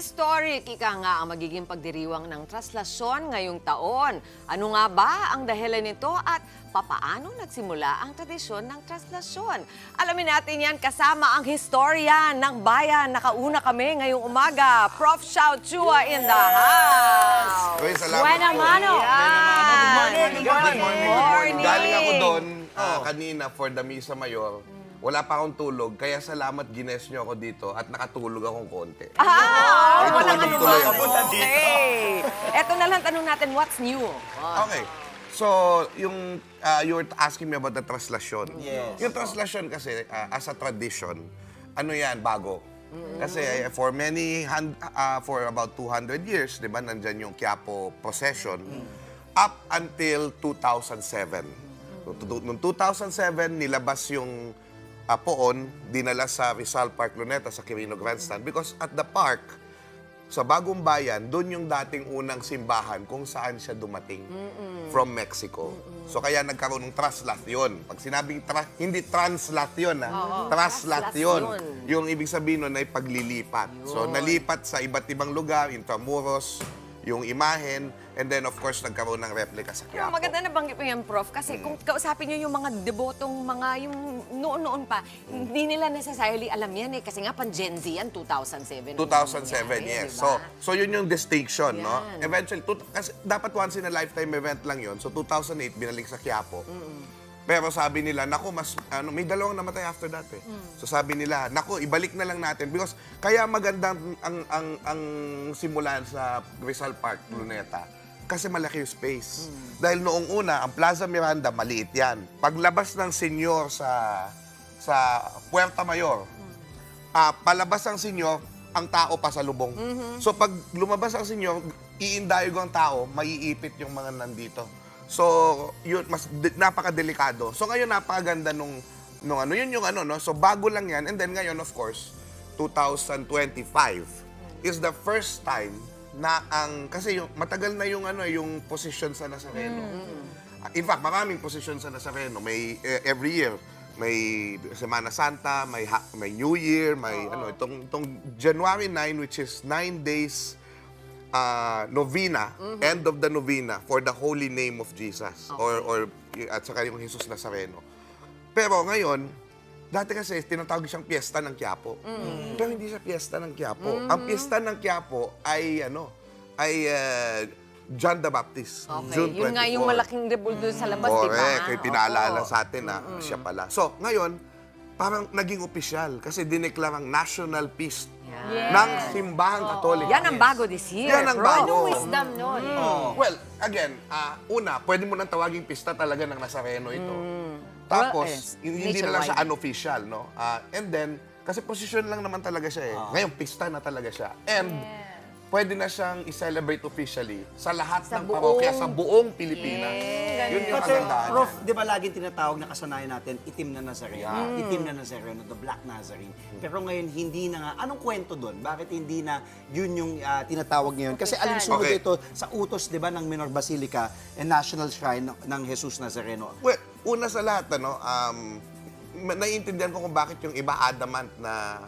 Historic, ika nga ang magiging pagdiriwang ng traslasyon ngayong taon. Ano nga ba ang dahilan nito at papaano nagsimula ang tradisyon ng traslasyon? Alamin natin yan kasama ang historian ng bayan. Nakauna kami ngayong umaga. Prof. Xiao Chua in the house. Uy, salamat Buena po. mano. Good morning. Good morning. Galing ako doon kanina for the Misa Mayor. Wala pa akong tulog, kaya salamat gines nyo ako dito at nakatulog akong konti. Walang tulog ano tuloy ba? ako. Okay. Eto na lang tanong natin, what's new? Okay. So, yung you were asking me about the traslasyon. Yes. Yung traslasyon kasi, as a tradition, ano yan, bago. Kasi for about 200 years, di ba, nandyan yung Quiapo procession, up until 2007. Noong 2007, nilabas yung poon, dinala sa Rizal Park, Luneta, sa Quirino Grandstand. Because at the park, sa Bagong Bayan, doon yung dating unang simbahan kung saan siya dumating from Mexico. So kaya nagkaroon ng traslasyon. Pag sinabing hindi translasyon, traslasyon. Yung ibig sabihin nun ay paglilipat. So nalipat sa iba't ibang lugar, Intramuros, yung imahen, and then of course nagkaroon ng replica sa Quiapo. Maganda na banggit mo yan, Prof. Kasi kung kausapin nyo yung mga debotong mga, yung noon-noon pa, hindi nila necessarily alam yan eh. Kasi nga pan Gen Z yan, 2007. 2007, yes. Diba? So yun yung distinction, no? Yan. Eventually, kasi dapat once in a lifetime event lang yun. So 2008, binalik sa Quiapo. Pero sabi nila, naku, may dalawang namatay after that eh. So sabi nila, naku, ibalik na lang natin. Because kaya maganda ang simulan sa Rizal Park, Luneta. Kasi malaki yung space. Dahil noong una, ang Plaza Miranda, maliit yan. Paglabas ng senyor sa Puerta Mayor, palabas ang senyor, ang tao pa sa lubong. So pag lumabas ang senyor, iindayog ang tao, maiipit yung mga nandito. So, yun, napakadelikado. So, ngayon, napakaganda nung ano, yun yung ano, no? So, bago lang yan. And then, ngayon, of course, 2025 is the first time na kasi matagal na yung ano, yung position sa Nazareno. In fact, maraming position sa Nazareno. May, every year, may Semana Santa, may New Year, may ano, itong January 9, which is 9 days novena, end of the novena for the holy name of Jesus or at saka yung Jesus Nazareno. Pero ngayon, dati kasi tinatawag siyang piyesta ng Quiapo. Pero hindi siya piyesta ng Quiapo. Ang piyesta ng Quiapo ay John the Baptist. Okay. June 24. Yun nga yung malaking rebol doon sa labas, di ba? Correct. Kaya pinaalala sa atin na siya pala. So, ngayon, parang naging opisyal kasi dineklarang national feast ng simbahang Katoliko. Yan ang bago this year, Yan ang Prof. bago. Anong wisdom nun? Well, again, una, pwede mo nang tawaging pista talaga ng Nazareno ito. Tapos, Well, hindi na lang siya nationwide. unofficial, no? And then, kasi posisyon lang naman talaga siya eh. Ngayon, pista na talaga siya. And, pwede na siyang i-celebrate officially sa lahat ng parokya sa buong Pilipinas. Yun yung Kasi, kagandahan. Prof, di ba laging tinatawag na kasanayan natin, itim na Nazareno, itim na Nazareno, the Black Nazarene. Pero ngayon, hindi na nga. Anong kwento doon? Bakit hindi na yun yung tinatawag ngayon? Kasi alinsunod Okay. ito sa utos, di ba, ng Minor Basilica and National Shrine ng Jesus Nazareno. Well, una sa lahat, ano, naiintindihan ko kung bakit yung iba adamant na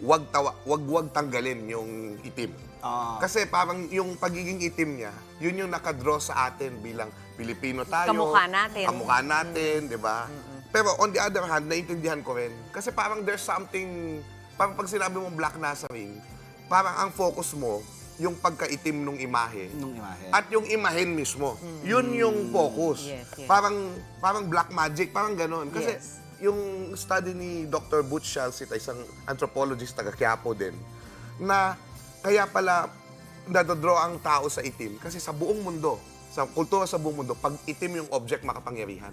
wag tanggalin yung itim. Kasi parang yung pagiging itim niya, yun yung nakadraw sa atin bilang Pilipino tayo. Kamukha natin. Kamukha natin, di ba? Pero on the other hand, naiintindihan ko rin. Kasi parang there's something, parang pag sinabi mo Black Nazarene, parang ang focus mo, yung pagkaitim nung imahe. Nung imahe. At yung imahen mismo. Yun yung focus. Yes, yes. Parang black magic, parang ganon. Kasi Yes. yung study ni Dr. Butch Shalsit, isang anthropologist taga Quiapo din, na kaya pala nadadraw ang tao sa itim kasi sa buong mundo, sa kultura sa buong mundo, pag itim yung object, makapangyarihan.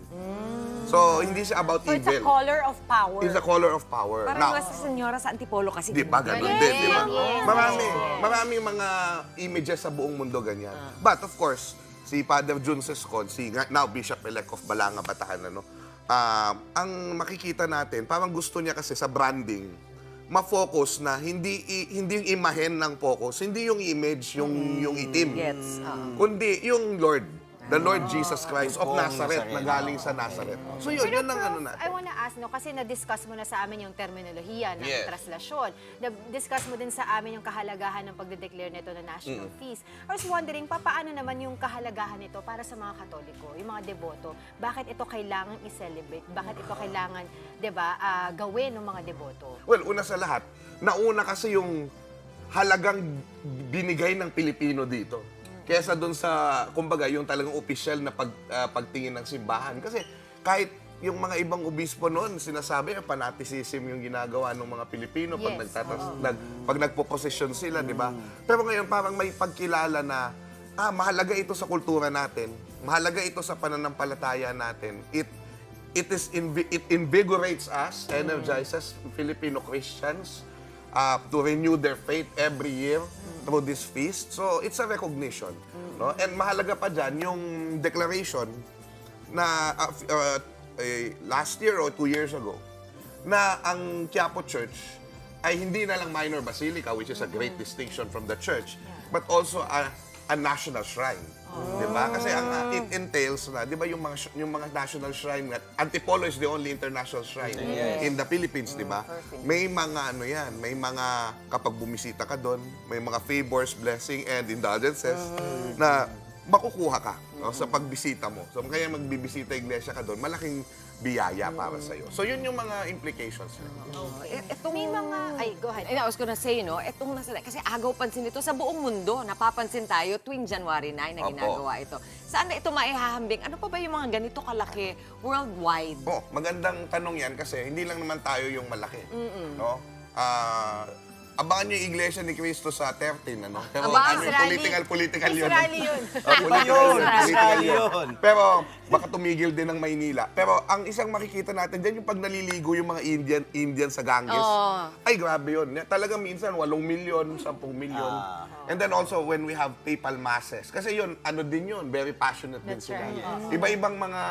So, hindi siya about So it's a evil. color of power. It's a color of power. Parang Now, sa senyora sa Antipolo kasi. di ba? Ganon din, di ba? Maraming mga images sa buong mundo ganyan. But of course, si Father Jun Sescon, now Bishop-elect of Balanga, Bataan, ano, ang makikita natin, parang gusto niya kasi sa branding, ma-focus na hindi yung imahen ng focus, hindi yung image, yung itim. Gets. Kundi yung Lord. The Lord Jesus Christ of Yung Nazareth na Nazareno. galing sa Nazareth. So yun, yun ang ano natin. I wanna ask, no, kasi na-discuss mo na sa amin yung terminolohiya ng Yes. translasyon. Na-discuss mo din sa amin yung kahalagahan ng pagde-declare nito na national feast. I was wondering, paano naman yung kahalagahan nito para sa mga Katoliko, yung mga deboto? Bakit ito kailangan i-celebrate? Bakit ito kailangan, di ba, gawin ng mga deboto? Well, una sa lahat, nauna kasi yung halagang binigay ng Pilipino dito. Kesa doon sa, kumbaga, yung talagang opisyal na pagtingin ng simbahan. Kasi kahit yung mga ibang obispo noon, sinasabi, fanaticism yung ginagawa ng mga Pilipino pag, Yes. pag nagpo-posisyon sila, di ba? Pero ngayon, parang may pagkilala na, mahalaga ito sa kultura natin, mahalaga ito sa pananampalataya natin. It invigorates us, energizes Filipino Christians to renew their faith every year through this feast. So, it's a recognition. No? And mahalaga pa dyan, yung declaration na last year or 2 years ago, na ang Quiapo Church ay hindi na lang minor basilica, which is a great distinction from the church, but also a national shrine. Di ba? Kasi it entails na, di ba yung mga national shrine, Antipolo is the only international shrine in the Philippines, di ba? May mga ano yan, may mga, kapag bumisita ka doon, may mga favors, blessing, and indulgences na makukuha ka no, sa pagbisita mo. So kaya magbibisita iglesia ka doon, malaking biyaya para sa'yo. So yun yung mga implications. May mga, go ahead. I was gonna say, no, etong kasi agaw pansin ito sa buong mundo. Napapansin tayo tuwing January 9 na Opo. ginagawa ito. Saan na ito maihahambing? Ano pa ba yung mga ganito kalaki worldwide? Magandang tanong yan kasi hindi lang naman tayo yung malaki. No? Abangan nyo yung Iglesia ni Cristo sa 13, ano? Pero Aba, ano, Israeli. political yun. Israeli yun. Political yun. yun. Pero baka tumigil din ng Maynila. Pero ang isang makikita natin dyan, yung pag naliligo yung mga Indian sa Ganges. Oo. Ay, grabe yun. Talagang minsan 8 milyon, 10 milyon. And then also when we have papal masses. Kasi yun, ano din yun, very passionate din That's sila. right. Iba-ibang mga,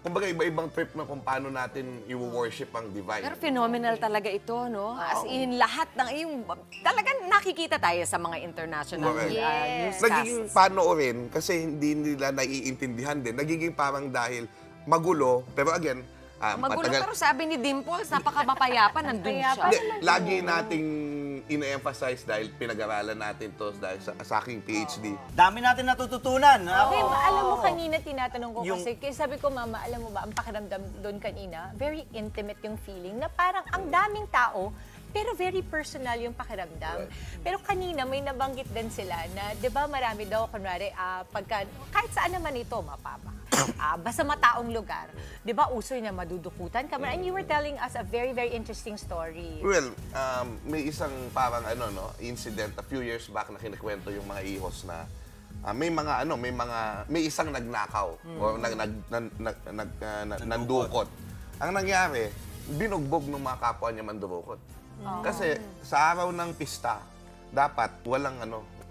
kumbaga iba-ibang trip na kung paano natin i-worship ang divine. Pero phenomenal talaga ito, no? As in, lahat ng yung talagang nakikita tayo sa mga international Correct. newscasts. Nagiging panoorin kasi hindi nila naiintindihan din. Nagiging parang dahil magulo, pero again, Magulo, matagal. pero sabi ni Dimples, napaka-mapayapa, nandun siya. Hindi, lagi nating ina-emphasize dahil pinag-aralan natin to dahil sa aking PhD. Dami natin natututunan. Okay, alam mo kanina tinatanong ko Yung- kasi sabi ko, Mama, alam mo ba, ang pakiramdam doon kanina, very intimate yung feeling na parang ang daming tao, pero very personal yung pakiramdam. Pero kanina may nabanggit din sila na, 'di ba, marami daw kunwari pagka kahit saan naman ito basta mataong lugar, 'di ba, uso na madudukutan ka. And you were telling us a very very interesting story. Well, may isang parang incident a few years back na kinikwento yung mga ihos na may isang nagnakaw o nandukot. Ang nangyari, binugbog ng mga kapwa niya mandurukot. Kasi sa araw ng pista, dapat walang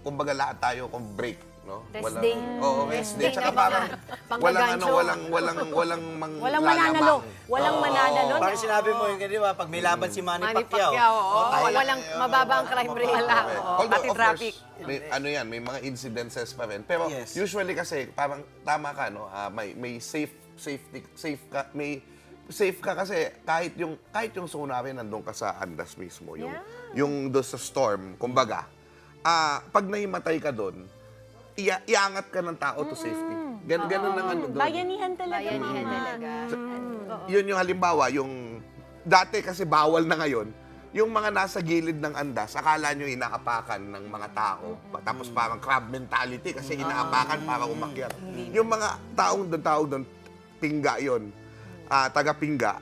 kumbaga lahat tayo kung break, no? Rest day. Oo, rest day. Rest day Tsaka na parang panggagancho. walang Walang mananalo. Walang mananalo. Parang sinabi mo yung ganito, pag may laban si Manny Manny Pacquiao. Pacquiao, oo. Walang mababang crime rate. Wala. Correct. Oo, Although, pati of traffic. course, may mga incidences pa rin. Pero Yes. usually kasi, parang tama ka, may safe ka, safe ka kasi kahit yung tsunami nandun ka sa andas mismo, yung doon sa storm, kumbaga, pag nahimatay ka doon, iangat ka ng tao to safety. Ganun ang ano doon. Bayanihan talaga. Bayanihan talaga. Yun yung halimbawa, yung dati kasi bawal na ngayon, yung mga nasa gilid ng andas, akala nyo inaapakan ng mga tao. Tapos parang crab mentality kasi inaapakan para umakyat. Yung mga tawag doon, pingga yun. Taga-pingga.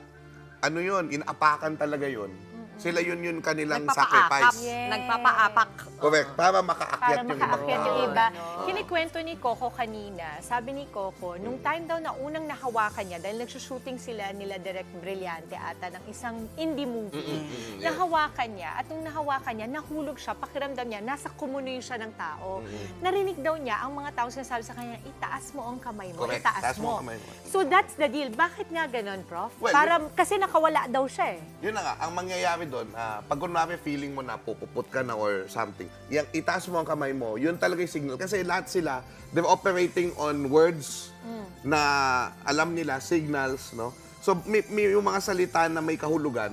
Ano yun? Inaapakan talaga yun. Sila yun kanilang sacrifice. Nagpapaapak. Correct. Para Para makaakyat yung ibang makaakyat tao. yung iba. Kinikwento ni Coco kanina, sabi ni Coco, nung time daw na unang nahawakan niya, dahil nagsushooting sila nila Direct Brillante ata ng isang indie movie, nahawakan niya, at nung nahawakan niya, nahulog siya, pakiramdam niya, nasa kumunoy siya ng tao. Narinig daw niya, ang mga tao sinasabi sa kanya, itaas mo ang kamay mo, Correct. itaas Taas mo mo. ang kamay mo. So that's the deal. Bakit nga ganon, Prof? Well, Kasi nakawala daw siya eh. Yun na nga, ang mangyayari doon, pag kunwari feeling mo na pupuput ka na or something, yung itaas mo ang kamay mo, yun talaga yung signal. Kasi lahat sila, they're operating on words na alam nila, signals, no? So, may yung mga salita na may kahulugan,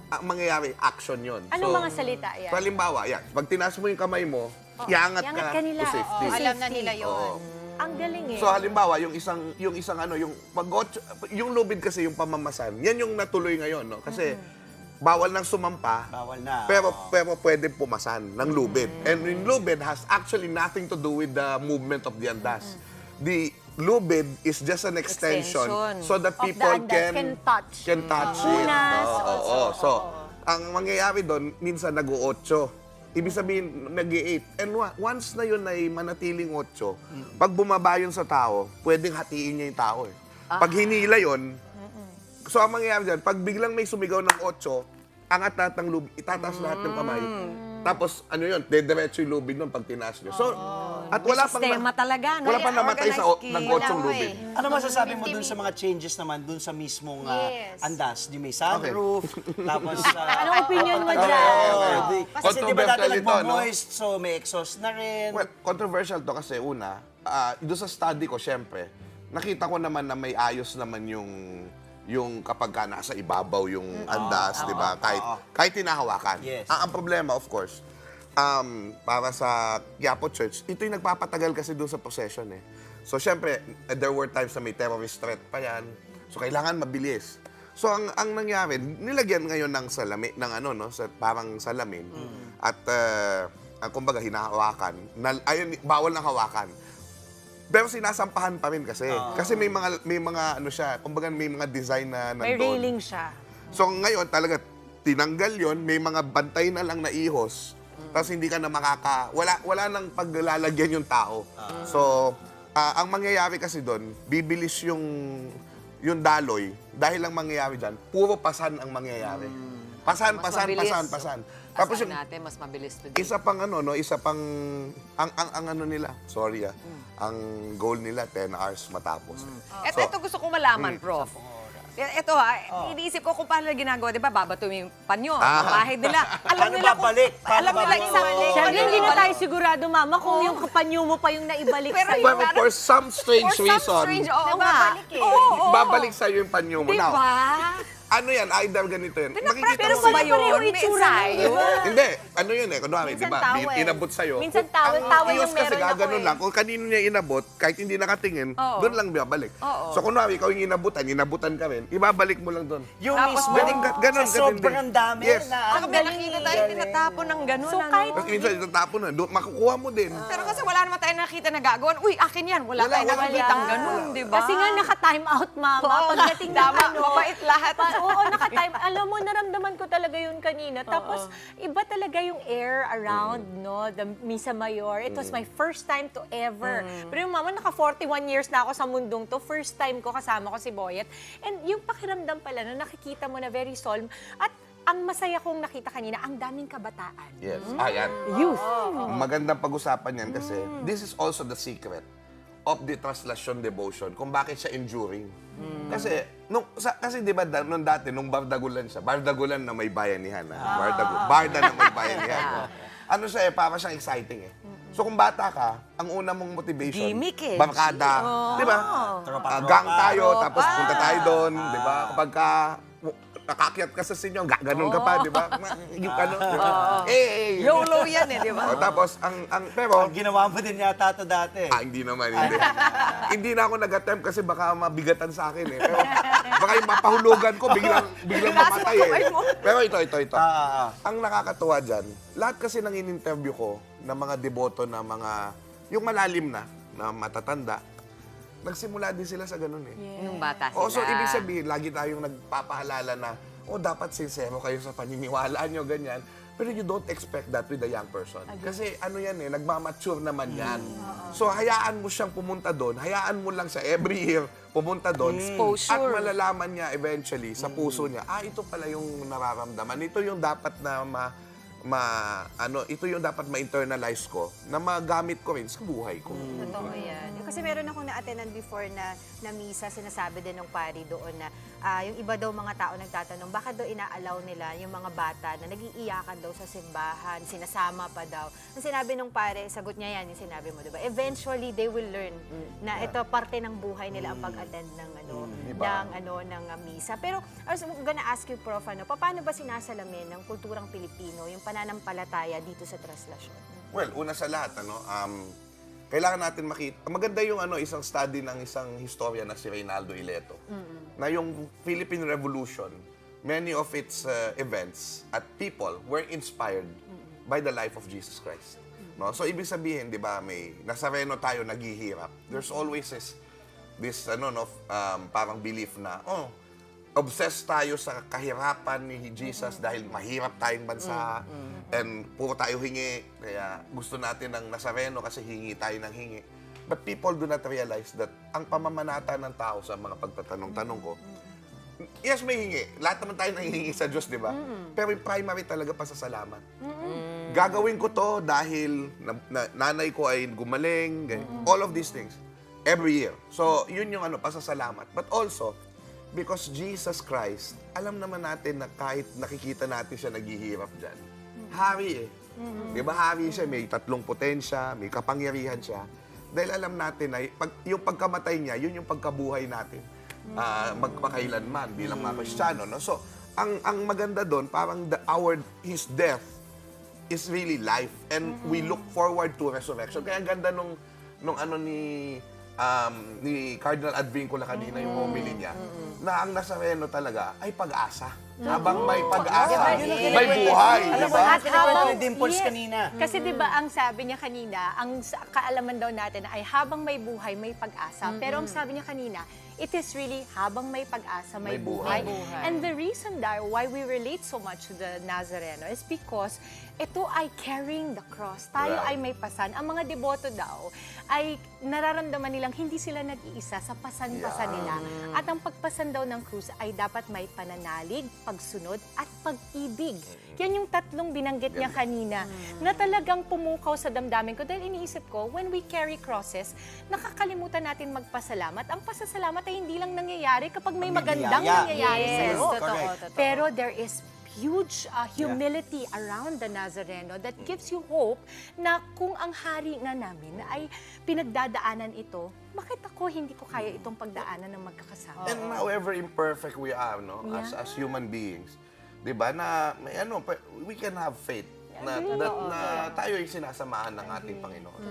ang mangyayari, action yun. Anong mga salita yan? Halimbawa, yan, pag tinaas mo yung kamay mo, iangat iangat ka ka nila, to safety. oo. Alam na nila yun. Oo. Ang galing eh. So halimbawa, yung yung lubid kasi yung pamamasan, yan yung natuloy ngayon, no? Kasi bawal nang sumampa, Bawal na. pero oo. pwede pumasan ng lubid. And yung lubid has actually nothing to do with the movement of the andas. The lubid is just an extension, Extension. so that Of the people andas, can touch. it. Unas, Oo. So, ang mangyayari doon, minsan nag-8. Ibig sabihin, nag-8. And once na yun ay manatiling 8, pag bumaba yun sa tao, pwedeng hatiin niya yung tao eh. Pag hinila yun, so ang mangyayari dyan, pag biglang may sumigaw ng 8, angat lahat ng lubid, itataas lahat ng kamay. Tapos, ano yun, dediretso yung lubid nun pag tinaas niyo. So, at wala pang Sistema talaga, no? wala pang namatay sa Organized ng 8 lubid. Ano masasabi mo dun sa mga changes naman dun sa mismong Yes. andas? Yung may sunroof, tapos... Anong opinion mo Oo, dyan? Kasi di ba dati Controversial ito, no? nagmo-moist, so may exhaust na rin. Well, controversial to kasi una, doon sa study ko, syempre, nakita ko naman na may ayos naman yung kapag ka nasa ibabaw yung andas, di ba? Kahit tinahawakan. Yes. Ang problema, of course, para sa Quiapo Church, ito yung nagpapatagal kasi doon sa possession eh. So, syempre, there were times na may terrorist threat pa yan. So, kailangan mabilis. So, ang nangyari, nilagyan ngayon ng salamin, ng ano, no? Parang salamin. At, ang kumbaga, hinahawakan. Ayun, bawal ng hawakan. Pero sinasampahan pa rin kasi. Kasi may mga ano siya, kumbaga may mga design na nandun. May railing siya. So ngayon talaga tinanggal 'yon, may mga bantay na lang na ihos. Tapos hindi ka na wala nang paglalagyan yung tao. So ang mangyayari kasi doon, bibilis yung daloy dahil ang mangyayari diyan, puro pasan ang mangyayari. Pasan. Tapos Tapos yung natin, mas mabilis to isa pang ano no, isa pang ang ano nila, sorry ang goal nila 10 hours matapos. Ito gusto kong malaman, Prof. Ito iniisip ko kung paano nila ginagawa, di ba? Babato yung panyo, ang bahay nila. Paano babalik? Alam nila isang... Siyempre, hindi na tayo sigurado, Mama, kung yung kapanyo mo pa yung naibalik Pero sa'yo. Pero for some strange For some reason, strange, oo nga. Nababalik eh. Oo. babalik sa'yo yung panyo mo. Di Now, ba? ano yan? Either ganito yun. Pero mo ba yun. yun? Pareho itsura May nun, di ba? Hindi. Ano yun eh? Kunwari, di Minsan ba? towel. Inabot sa'yo. Minsan towel Ang yung iyos kasi meron ako gaganon eh. lang. Kung kanino niya inabot, kahit hindi nakatingin, Oo. doon lang babalik. Oo. So kunwari, ikaw yung inabutan ka rin, ibabalik mo lang doon. Yung Tapos mismo, ganun, sa sobrang dami Yes. na... Saka may nakita tayo tinatapon ng gano'n. So, ano? kahit- Tapos minsan itatapon na, doon, makukuha mo din. Pero kasi wala naman tayo nakita na gagawin. Uy, akin yan. Wala tayong wala. nakikitang gano'n, di ba? Kasi nga naka-time out, Mama. Oo, Pagdating ng tama. ano. Mabait lahat. Oo, naka-time. Alam mo, naramdaman ko talaga yun kanina. Tapos, iba talaga yung air around, no? The Misa Mayor. It was my first time to ever. Pero yung Mama, naka-41 years na ako sa mundong to. First time ko kasama ko si Boyet. And yung pakiramdam pala na nakikita mo na very solemn. At ang masaya kong nakita kanina, ang daming kabataan. Yes. Yan. Youth. Magandang pag-usapan yan kasi this is also the secret of the translation devotion kung bakit siya enduring. Kasi, kasi di ba, nung dati, nung Bardagulan siya, Bardagulan na may bayanihan. Barda na may bayanihan. Ano siya eh, para siyang exciting eh. So kung bata ka, ang una mong motivation, Gimmick eh. barkada, di ba? Tropa-tropa. Gang tayo, tapos punta tayo doon, di ba? Kapag ka, nakakyat ka sa sinyo, ganun ka pa, di ba? Yung ano, di ba? YOLO yan eh, di ba? Tapos, pero, Ang ginawa mo din yata ito dati. hindi naman, hindi. Hindi na ako nag-attempt kasi baka mabigatan sa akin eh. Pero baka yung mapahulugan ko, biglang mamatay eh. Pero ito. Ang nakakatuwa dyan, lahat kasi nang in-interview ko ng mga deboto na mga, yung malalim na matatanda, nagsimula din sila sa ganun eh. Nung bata sila. So ibig sabihin, lagi tayong nagpapahalala na, dapat sincero kayo sa paniniwala nyo, ganyan. Pero you don't expect that with a young person. Kasi ano yan eh, nagmamature naman yan. So hayaan mo siyang pumunta doon, hayaan mo lang siya every year pumunta doon. Exposure. At malalaman niya eventually sa puso niya, ito pala yung nararamdaman. Ito yung dapat na ito yung dapat ma-internalize ko na magamit ko rin sa buhay ko. Totoo yan. kasi meron akong na-attendan before na misa, sinasabi din ng pari doon na yung iba daw mga tao nagtatanong, bakit daw inaalaw nila yung mga bata na nagiiyakan daw sa simbahan, sinasama pa daw. Ang sinabi ng pare, sagot niya yan, yung sinabi mo, diba? Eventually, they will learn na ito parte ng buhay nila ang pag-attend ng ng misa. Pero I was gonna ask you, Prof, paano ba sinasalamin ng kulturang Pilipino yung pananampalataya dito sa traslasyon? Well, una sa lahat, kailangan natin makita. Maganda yung isang study ng isang historian na si Reynaldo Ileto. Na yung Philippine Revolution, many of its events at people were inspired by the life of Jesus Christ. No? So, ibig sabihin, di ba, may Nazareno tayo naghihirap. There's always this parang belief na, obsessed tayo sa kahirapan ni Jesus dahil mahirap tayong bansa and puro tayo hingi. Kaya gusto natin ng Nazareno kasi hingi tayo ng hingi. But people do not realize that ang pamamanata ng tao sa mga pagtatanong-tanong ko, yes, may hingi. Lahat naman tayo nanghihingi sa Diyos, di ba? Pero yung primary talaga pasasalamat. Gagawin ko to dahil nanay ko ay gumaling, all of these things. Every year. So, yun yung pasasalamat. But also, because Jesus Christ, alam naman natin na kahit nakikita natin siya naghihirap dyan, hari eh. Di ba hari siya, may tatlong potensya, may kapangyarihan siya. Dahil alam natin na yung pagkamatay niya, yun yung pagkabuhay natin. Magpakailanman bilang mga Kristiyano. No? So, ang maganda doon, parang his death is really life. And we look forward to resurrection. Kaya ang ganda nung ni Cardinal Advincula kanina yung homily niya, na ang Nazareno talaga ay pag-asa. Habang may pag-asa, may buhay. Alam mo, Diba? natin ni Dimples kanina. Kasi 'di ba ang sabi niya kanina, ang kaalaman daw natin ay habang may buhay, may pag-asa. Pero ang sabi niya kanina, it is really habang may pag-asa, may buhay. And the reason why we relate so much to the Nazareno is because ito ay carrying the cross. Tayo ay may pasan. Ang mga deboto daw ay nararamdaman nilang hindi sila nag-iisa sa pasan-pasan nila. At ang pagpasan daw ng krus ay dapat may pananalig, pagsunod, at pag-ibig. Yan yung tatlong binanggit niya kanina na talagang pumukaw sa damdamin ko. Dahil iniisip ko, when we carry crosses, nakakalimutan natin magpasalamat. Ang pasasalamat ay hindi lang nangyayari kapag may magandang nangyayari sa'yo. Totoo. Pero there is huge humility around the Nazareno that gives you hope na kung ang hari nga namin ay pinagdadaanan ito, bakit ako hindi ko kaya itong pagdaanan ng magkakasama? And however imperfect we are, no, as human beings, 'di ba? Na may we can have faith na tayo ay sinasamahan ng ating Panginoon.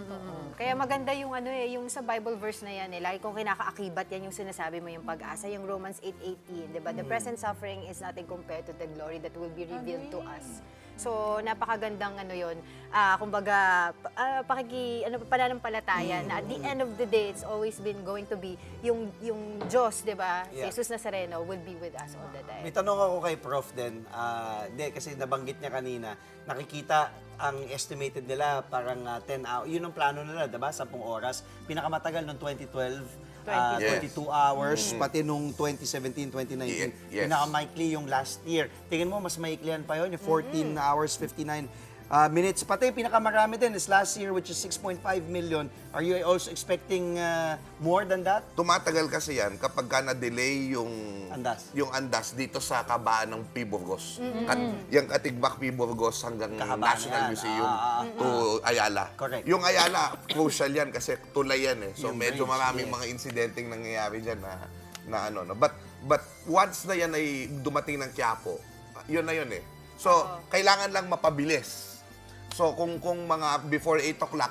Kaya maganda yung yung sa Bible verse na yan, lagi kong kinakaakibat yan yung sinasabi mo yung pag-asa, yung Romans 8:18, 'di ba? The present suffering is nothing compared to the glory that will be revealed to us. So, napakagandang yun. Kumbaga, pananampalataya na at the end of the day, it's always been going to be yung Diyos, di ba? Si Jesus Nazareno will be with us all the time. May tanong ako kay Prof din. Kasi nabanggit niya kanina, nakikita ang estimated nila parang 10 hours. Yun ang plano nila, diba? 10 oras. Pinakamatagal noong 2012, 22 hours, pati nung 2017, 2019. Yes. Pinakamaikli yung last year. Tingin mo, mas maiklihan pa yun, yung 14 hours, 59 minutes. Pati pinakamarami din is last year, which is 6.5 million. Are you also expecting more than that? Tumatagal kasi yan kapag na-delay yung Andas. dito sa kabaan ng P. Burgos. Yung Katigbak P. Burgos hanggang Kahabaan National yan. Museum to Ayala. Correct. Yung Ayala, crucial yan kasi tulay yan eh. So Yung medyo bridge, maraming mga insidenteng nangyayari dyan na no. But once na yan ay dumating ng Quiapo, yun na yun eh. So, kailangan lang mapabilis. So, kung mga before 8 o'clock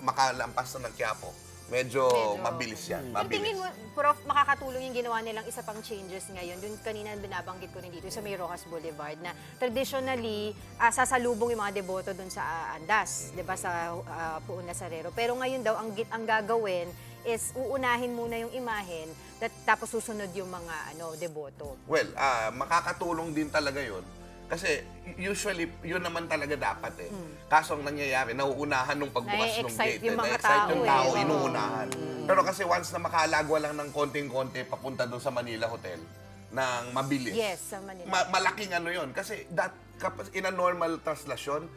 makalampas na ng Quiapo, medyo mabilis yan. Pero tingin mo, Prof, makakatulong yung ginawa nilang isa pang changes ngayon. Dun kanina binabanggit ko rin dito sa may Rojas Boulevard na traditionally, sasalubong yung mga deboto dun sa Andas, di ba, sa Puon Nazareno. Pero ngayon daw, ang gagawin is uunahin muna yung imahen tapos susunod yung mga deboto. Well, makakatulong din talaga yun. Kasi usually, yun naman talaga dapat eh. Kaso ang nangyayari, nauunahan nung pagbukas ng Nai-excite gate. yung mga Na-excite tao yung eh. tao, inuunahan. Pero kasi once na makalagwa lang ng konting-konti papunta doon sa Manila Hotel, ng mabilis. Yes, sa Manila. Malaking yun. Kasi in a normal translasyon,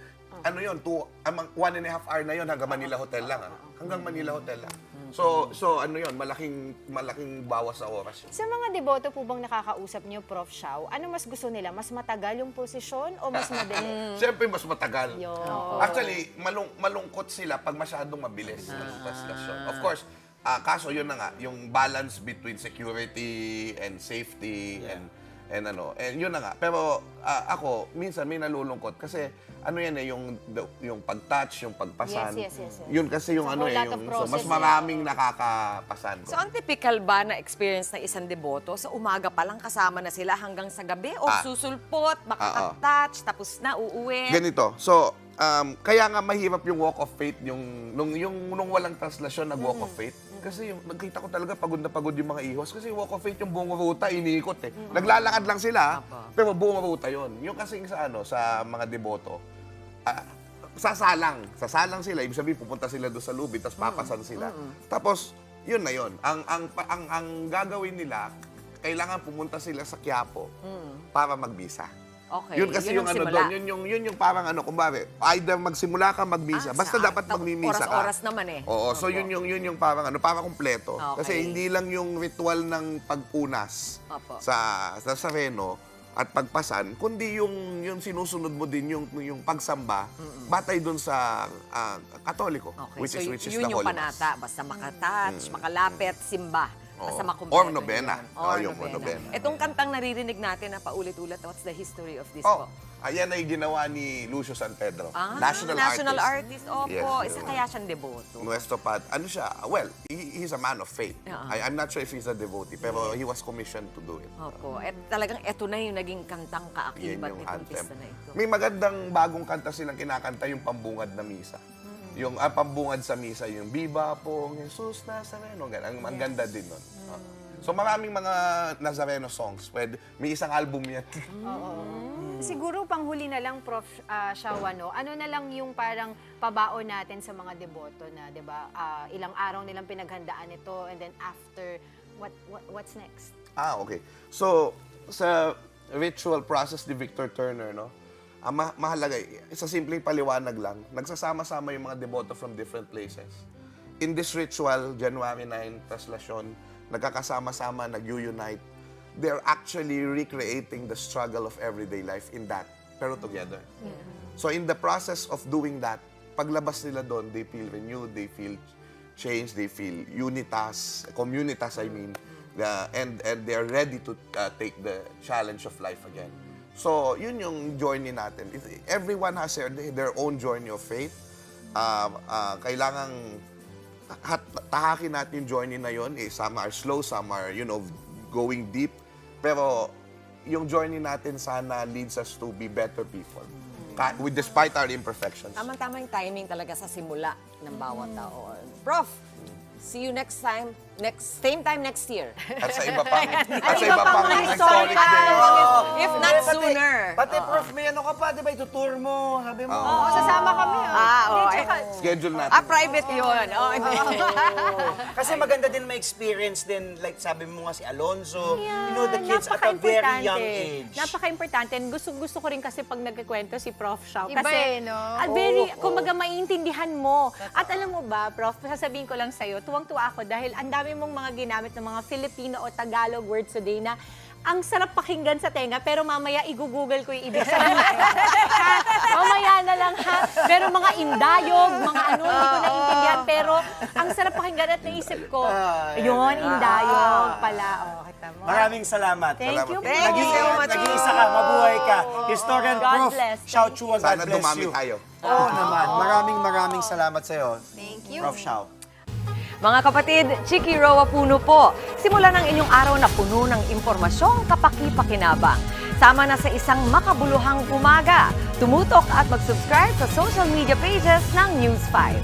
1.5 hour na yun hanggang Manila Hotel lang. Hanggang Manila Hotel lang. So ano yun, malaking bawas sa oras yun. Sa mga deboto po bang nakakausap niyo, Prof. Xiao, ano mas gusto nila? Mas matagal yung posisyon o mas madali? Siyempre, mas matagal. Yun. Actually, malungkot sila pag masyadong mabilis ang translation. Of course, kaso yun na nga, yung balance between security and safety and yun na nga. Pero ako, minsan may nalulungkot kasi ano yan yung pag-touch, yung pagpasan. Yes. Yun kasi yung It's a ano whole lot of yung process mas maraming nakakapasan ko. So, ang typical ba na experience ng isang deboto, sa umaga pa lang kasama na sila hanggang sa gabi? O susulpot, makaka-touch, tapos na, uuwi? Ganito. So, kaya nga mahirap yung walk of faith, nung walang translasyon, nag-walk of faith. Kasi yung nagkita ko talaga pagod na pagod yung mga ihos. Kasi walk of faith yung buong ruta, iniikot eh. Naglalakad lang sila, pero buong ruta yun. Yung kasing sa mga deboto, sasalang sila. Ibig sabihin, pupunta sila doon sa lubid, tapos papasan sila. Tapos, yun na yun. Ang gagawin nila, kailangan pumunta sila sa Quiapo para magbisa. Okay, Yun kasi yung ang ano simula. doon, yun yung parang ano, kumbari, either magsimula ka magbisa, basta dapat magmimisa ka. Oras-oras naman eh. Oo, so yun yung parang ano, para kumpleto. Okay. Kasi hindi lang yung ritual ng pagpunas Opo. sa sareno at pagpasan, kundi yung sinusunod mo din yung pagsamba batay doon sa Katoliko, Okay, which so is yun the yung Holy panata. Basta makatouch, makalapit, simba. Basta Oo. makumpleto. Or nobena. yun. Oo, yung nobena. Itong kantang naririnig natin na paulit-ulit, what's the history of this Oh, po? ayan ay ginawa ni Lucio San Pedro, Ah, national artist. Opo, Yes, isa yun. kaya siyang deboto. Nuestro Pad, ano siya, well, he's a man of faith. I'm not sure if he's a devotee, pero he was commissioned to do it. Opo, at talagang eto na yung naging kantang Yan kaakibat yung nitong anthem. pista na ito. May magandang bagong kanta silang kinakanta, yung pambungad na misa. Yung pambungad sa misa, yung Viva pong Jesus Nazareno. Ang ganda din nun. So maraming mga Nazareno songs. May isang album yan. Siguro panghuli na lang, Prof. Xiao, ano na lang yung parang pabaon natin sa mga deboto na, 'di ba? Ilang araw nilang pinaghandaan ito, and then after, what's next? Okay. So, sa ritual process ni Victor Turner, no? Mahalaga, sa simpleng paliwanag lang, nagsasama-sama yung mga deboto from different places. In this ritual, January 9, Traslasyon, nagkakasama-sama, nag-unite. They're actually recreating the struggle of everyday life in that, pero together. So in the process of doing that, paglabas nila doon, they feel renewed, they feel changed, they feel unitas, communitas, I mean, and they're ready to take the challenge of life again. So, yun yung journey natin. Everyone has their own journey of faith. Kailangang tahakin natin yung journey na yun. Some are slow, some are, going deep. Pero yung journey natin sana leads us to be better people. Despite our imperfections. Tama-tama yung timing talaga sa simula ng bawat tao. Prof, see you next time. Same time next year. At sa iba pang, mga historic historical. day. If not sooner. Pati Prof, may ano ka pa, di ba? Itutour mo, sabi mo. Sasama kami. Schedule natin. Private yun. Kasi maganda din may experience din, like sabi mo nga si Alonzo, the kids at a very young age. Napaka-importante. Gusto ko rin kasi pag nagkikwento si Prof. Xiao. Iba Kasi, no? kumaga maiintindihan mo. At alam mo ba, Prof, sasabihin ko lang sa'yo, tuwang-tuwa ako dahil ang dami mong mga ginamit ng mga Filipino o Tagalog words today na ang sarap pakinggan sa tenga, pero mamaya i-google ko yung ibig sabihin. Mamaya na lang ha. Pero mga indayog, mga ano, hindi ko naiintindihan. Pero ang sarap pakinggan at naisip ko, yun, indayog pala. Kita mo. Maraming salamat. Thank you, Thank you so much. Nag-iisa ka, mabuhay ka. Historian God Prof. bless. Xiao Chua, God Sana bless dumami you. tayo. Oo naman. Maraming salamat sa'yo. Thank you. Prof. Xiao. Mga kapatid, Chiki Roa Puno po. Simulan ang inyong araw na puno ng impormasyong kapaki-pakinabang. Sama na sa isang makabuluhang umaga. Tumutok at mag-subscribe sa social media pages ng News 5.